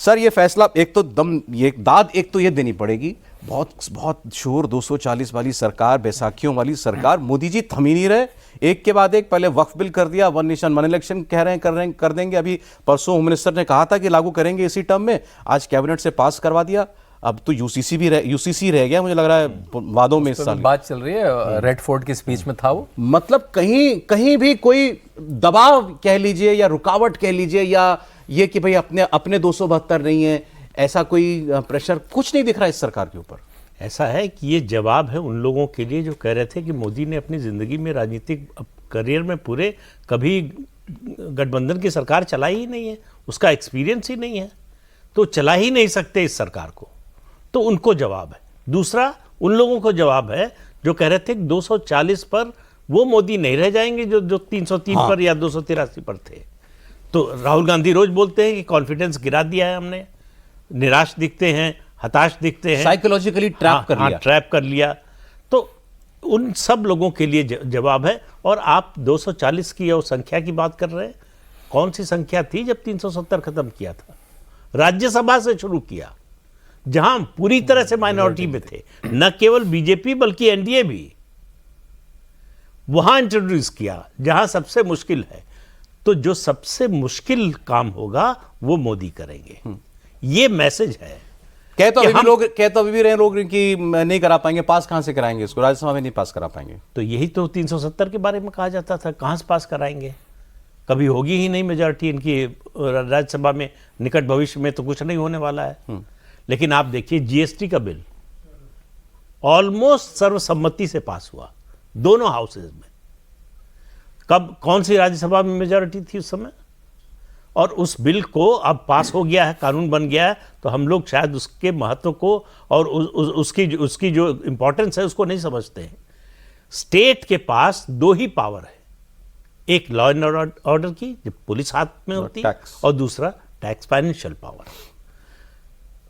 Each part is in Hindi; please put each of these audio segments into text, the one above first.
सर ये फैसला एक तो दम ये दाद एक तो ये देनी पड़ेगी, बहुत बहुत शोर 240 वाली सरकार, बैसाखियों वाली सरकार, मोदी जी थम ही नहीं रहे, एक के बाद एक। पहले वक्फ बिल कर दिया, वन नेशन वन इलेक्शन कह रहे हैं कर देंगे, अभी परसों होम मिनिस्टर ने कहा था कि लागू करेंगे इसी टर्म में, आज कैबिनेट से पास करवा दिया। अब तो यूसीसी रह गया मुझे लग रहा है वादों में इस साल। बात चल रही है, रेड फोर्ट की स्पीच में था वो। मतलब कहीं भी कोई दबाव कह लीजिए या रुकावट कह लीजिए, या ये कि भाई अपने 272 नहीं है, ऐसा कोई प्रेशर कुछ नहीं दिख रहा इस सरकार के ऊपर। ऐसा है कि ये जवाब है उन लोगों के लिए जो कह रहे थे कि मोदी ने अपनी ज़िंदगी में, राजनीतिक करियर में पूरे कभी गठबंधन की सरकार चलाई ही नहीं है, उसका एक्सपीरियंस ही नहीं है, तो चला ही नहीं सकते इस सरकार को, तो उनको जवाब है। दूसरा उन लोगों को जवाब है जो कह रहे थे कि 240 पर वो मोदी नहीं रह जाएंगे जो 303 पर या 283 पर थे। तो राहुल गांधी रोज बोलते हैं कि कॉन्फिडेंस गिरा दिया है हमने, निराश दिखते हैं, हताश दिखते हैं, साइकोलॉजिकली ट्रैप कर लिया। तो उन सब लोगों के लिए जवाब है। और आप 240 की और संख्या की बात कर रहे हैं, कौन सी संख्या थी जब 370 खत्म किया था? राज्यसभा से शुरू किया, जहां पूरी तरह से माइनॉरिटी में थे, न केवल बीजेपी बल्कि एनडीए भी, वहां इंट्रोड्यूस किया जहां सबसे मुश्किल है। तो जो सबसे मुश्किल काम होगा वो मोदी करेंगे, ये मैसेज है। कह तो अभी भी रहे लोग कि नहीं करा पाएंगे, पास कहां से कराएंगे इसको, राज्यसभा में नहीं पास करा पाएंगे। तो यही तो 370 के बारे में कहा जाता था, कहां से पास कराएंगे, कभी होगी ही नहीं मेजॉरिटी इनकी राज्यसभा में, निकट भविष्य में तो कुछ नहीं होने वाला है। लेकिन आप देखिए जीएसटी का बिल ऑलमोस्ट सर्वसम्मति से पास हुआ दोनों हाउसेज में। कब कौन सी राज्यसभा में मेजॉरिटी थी उस समय? और उस बिल को अब पास हो गया है, कानून बन गया है, तो हम लोग शायद उसके महत्व को और उसकी जो इंपॉर्टेंस है उसको नहीं समझते हैं। स्टेट के पास दो ही पावर है, एक लॉ एंड ऑर्डर की जब पुलिस हाथ में होती है, और दूसरा टैक्स, फाइनेंशियल पावर।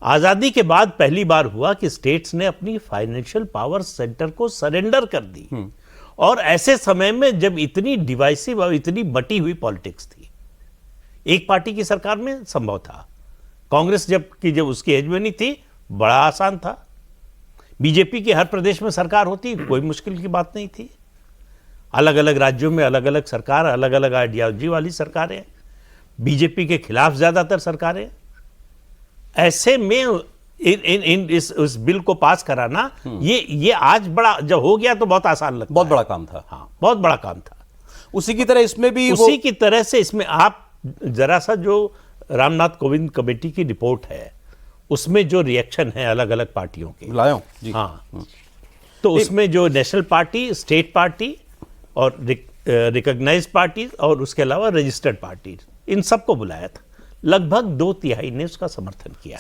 आजादी के बाद पहली बार हुआ कि स्टेट्स ने अपनी फाइनेंशियल पावर सेंटर को सरेंडर कर दी, और ऐसे समय में जब इतनी डिवाइसिव और इतनी बटी हुई पॉलिटिक्स थी। एक पार्टी की सरकार में संभव था, कांग्रेस जब उसकी हेजमनी थी बड़ा आसान था। बीजेपी की हर प्रदेश में सरकार होती, कोई मुश्किल की बात नहीं थी। अलग अलग राज्यों में अलग अलग सरकार, अलग अलग आइडियोलॉजी वाली सरकारें, बीजेपी के खिलाफ ज्यादातर सरकारें। ऐसे में इस बिल को पास कराना, ये आज बड़ा जब हो गया तो बहुत आसान लगता, बहुत बड़ा काम था। हाँ, बहुत बड़ा काम था। उसी की तरह इसमें भी उसी की तरह से इसमें आप जरा सा जो रामनाथ कोविंद कमेटी की रिपोर्ट है उसमें जो रिएक्शन है अलग अलग पार्टियों के, लाया जी। हाँ, तो उसमें जो नेशनल पार्टी, स्टेट पार्टी और रिकॉग्नाइज्ड पार्टी और उसके अलावा रजिस्टर्ड पार्टी, इन सबको बुलाया था। लगभग 2/3 ने उसका समर्थन किया।